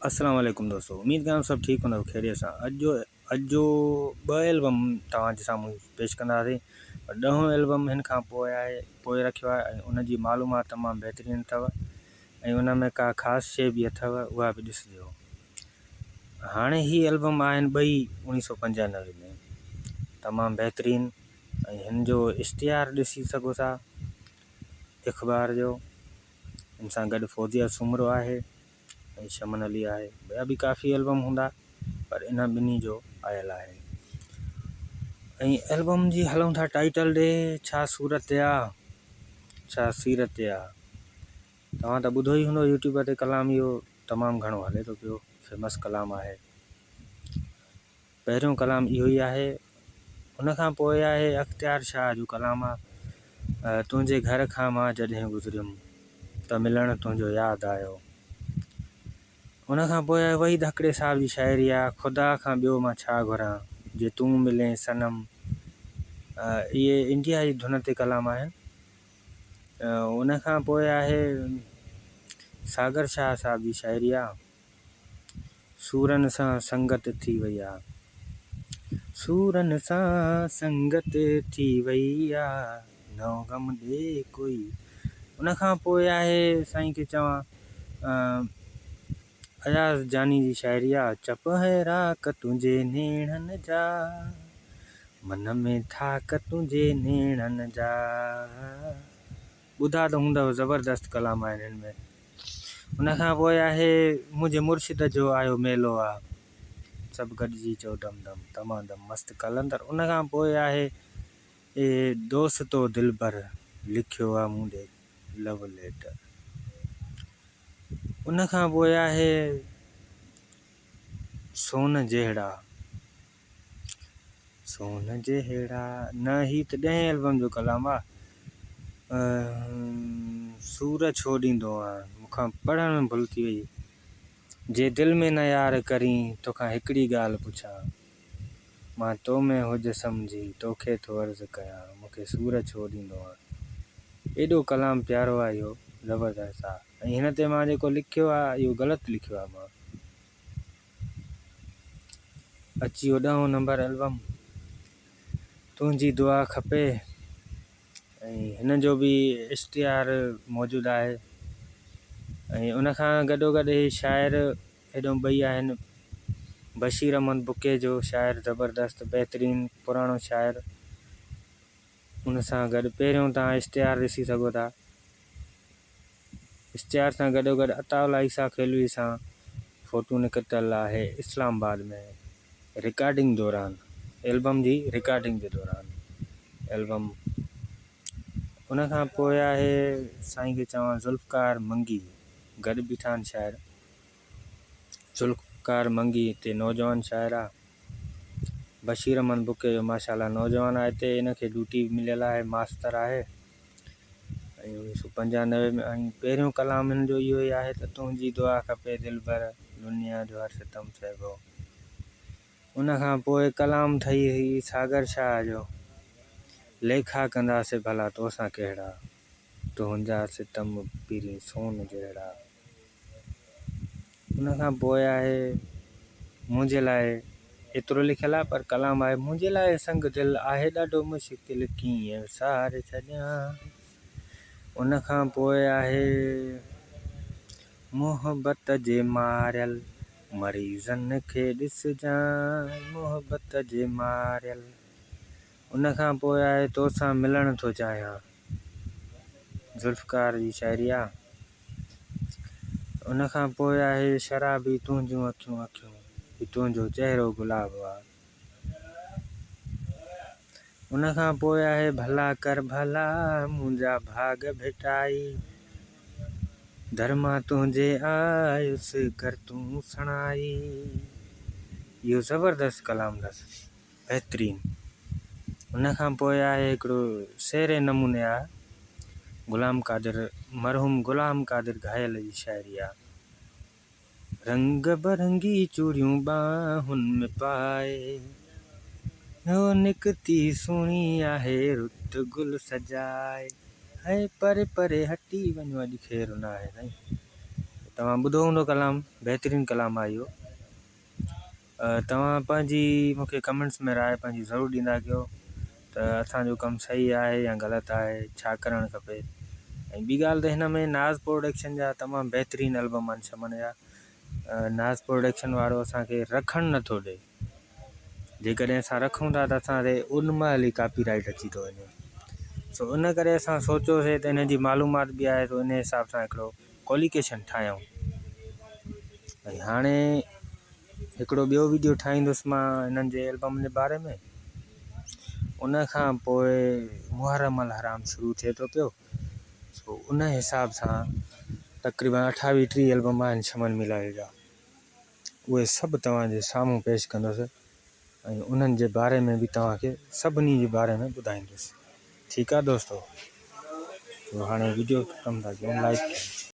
अस्सलाम वालेकुम दोस्तों, उम्मीद कयूं सब ठीक हूंदव खैरियत सां। अॼु जो 2 एल्बम तव्हांजे साम्हूं पेश कंदासीं। 10हों एल्बम हिन खां पोइ रखियो आहे ऐं उन जी मालूमात तमामु बहितरीनु अथव ऐं उन में का ख़ासि शइ बि अथव, उहा बि ॾिसिजो। हाणे ही एल्बम आहिनि ॿई 1995 में, तमामु बहितरीनु। ऐं हिन जो इश्तिहार ॾिसी सघो था इख़बार जो। हिन सां गॾु फौजिया सुमरो आहे ऐं शमन अली आहे। ॿिया बि काफ़ी एल्बम हूंदा पर इन ॿिन्ही जो आयल आहे। ऐं एल्बम जी हलूं था टाइटल ॾे, छा सूरत या छा सीरत या। तव्हां त ॿुधो ई हूंदो यूट्यूब ते, कलाम इहो तमामु घणो हले थो पियो, फेमस कलाम आहे। पहिरियों कलाम इहो ई आहे। उन खां पोइ आहे अख़्तियार शाह जो कलाम आहे, तुंहिंजे घर खां मां जॾहिं गुज़रियुमि त मिलणु तुंहिंजो यादि आयो। उन खां पोइ आहे वहीद हकड़े साहब जी शाइरी आहे, ख़ुदा खां ॿियो मां छा घुरां जे तूं मिले सनम। इहे इंडिया जी धुन ते कलाम आहिनि। उन खां पोइ आहे सागर शाह साहब जी शाइरी आहे, सूरनि सां संगत थी वई आहे। सूरनि सां संगत थी वई आहे, नओ गम ॾे कोई। उन खां पोइ आहे साईं खे चवां अयाज़ जानी जी शाइरी आहे, चप है राक तुंहिंजे नेणनि जा, मन में थाक तुंहिंजे नेणनि जा। ॿुधा त हूंदव, ज़बरदस्त कलाम आहिनि हिन में। उन खां पोइ आहे मुंहिंजे मुर्शिद जो आयो मेलो आहे, सभु गॾिजी चओ दम दम, तमामु मस्तु कलंदर। उन खां पोइ आहे दोस्तो दिलबर लिखियो आहे मूं ॾे लव लेटर। उन खां पोइ आहे सोन जहिड़ा, सोन जहिड़ा न, ही त 10हें एल्बम जो कलाम आहे। सूर छो ॾींदो आहे, मूंखां पढ़ण में भुल थी वई। जे दिलि में न यार करीं, तोखां हिकिड़ी ॻाल्हि पुछां, मां तो में हुज सम्झी तोखे थो अर्ज़ु कयां, मूंखे सूर छो ॾींदो आहे। एॾो कलाम प्यारो आहे इहो, ज़बरदस्त आहे। ऐं हिन ते मां जेको लिखियो आहे इहो ग़लति लिखियो आहे मां। अची वियो 10हों नंबर एल्बम, तुंहिंजी दुआ खपे। ऐं हिन जो बि इश्तिहार मौजूदु आहे। ऐं उन खां गॾोगॾु ही शाइर हेॾो ॿई आहिनि, बशीर अहमद बुके जो शाइर, ज़बरदस्त बहितरीनु पुराणो शाइर। उन सां गॾु पहिरियों तव्हां इश्तिहार ॾिसी सघो था। इश्तिहार सां गॾोगॾु अताउल्ला ईसा खेलवी सां फ़ोटू निकितल आहे इस्लामाबाद में, रिकॉर्डिंग दौरान, एल्बम जी रिकॉर्डिंग जे दौरान एल्बम। उन खां पोइ आहे साईं खे चवां ज़ुल्फ़कार मंगी, गॾु बीठा आहिनि शाइर। ज़ुल्फ़कार मंगी हिते नौजवान शाइर आहे। बशीर अहमद बुके जो माशाल्लाह नौजवान आहे, हिते इनखे ड्यूटी मिलियल आहे, मास्तर आहे। ऐं 1995 में ऐं पहिरियों कलाम हिन जो इहो ई आहे त तुंहिंजी दुआ खपे दिलबर, दुनिया जो हर सितम चइबो। उन खां पोइ कलाम ठही हुई सागर शाह जो, लेखा कंदासीं भला तोसां कहिड़ा, तुंहिंजा सितम पीरी सोन जहिड़ा। उन खां पोइ आहे मुंहिंजे लाइ, एतिरो लिखियलु आहे पर कलाम आहे, मुंहिंजे लाइ संग दिलि आहे ॾाढो मुश्किल कीअं विसारे छॾियां। उन खां पोइ आहे मोहबत जे मारियल मरीज़नि खे ॾिसजांइ, मोहबत जे मारियल। उन खां पोइ आहे तोसां मिलण थो चाहियां, ज़ुल्फ़कार जी शाइरी आहे। उन खां पोइ आहे शराबी तुंहिंजूं अखियूं अखियूं, ही तुंहिंजो चहिरो गुलाब आहे। उन खां पोइ आहे भला कर भला मुंहिंजा भाग भेटाई, धर्मा तुंहिंजे आयुसि कर तूं सणाई। इहो ज़बरदस्त कलाम अथसि, बहितरीनु। उन खां पोइ आहे हिकिड़ो शेरे नमूने आहे, ग़ुलाम क़ादिर, मरहूम ग़ुलाम क़ादिर घायल जी शाइरी आहे। रंग बरंगी चूड़ियूं बाहुनि में पाए, हो निकती सुहिणी आहे रुत गुल सजाए। है परे परे हटी वञो, अॼु खेर न आहे साईं। तव्हां ॿुधो हूंदो कलाम, बहितरीनु कलाम आहे इहो। तव्हां पंहिंजी मूंखे कमेंट्स में राय पंहिंजी ज़रूरु ॾींदा कयो त असांजो कमु सही आहे या ग़लति आहे, छा करणु खपे। ऐं ॿी ॻाल्हि त हिन में नाज़ प्रोडक्शन जा तमामु बहितरीनु एल्बम आहिनि छमन जा। नाज़ प्रोडक्शन वारो असांखे रखणु नथो ॾिए। जेकॾहिं असां रखूं था त असां ते उन महिल ई कॉपीराइट अची थो वञे। सो इन करे असां सोचियोसीं त हिन जी मालूमात बि आहे, तो इन हिसाब सां हिकिड़ो कॉलिकेशन ठाहियूं। ऐं हाणे हिकिड़ो ॿियो वीडियो ठाहींदुसि मां हिननि जे एल्बम जे बारे में। उन खां पोइ मुहर्रम अल हराम शुरू थिए थो पियो। सो उन हिसाब सां तक़रीबन 28-30 एल्बम आहिनि छमन मिलाए जा। उहे सभु तव्हांजे साम्हूं पेश कंदुसि ऐं उन्हनि जे बारे में बि तव्हांखे सभिनी जे बारे में ॿुधाईंदुसि। ठीकु आहे दोस्तो, तो हाणे वीडियो ख़तमु था कयूं, लाइक कयो।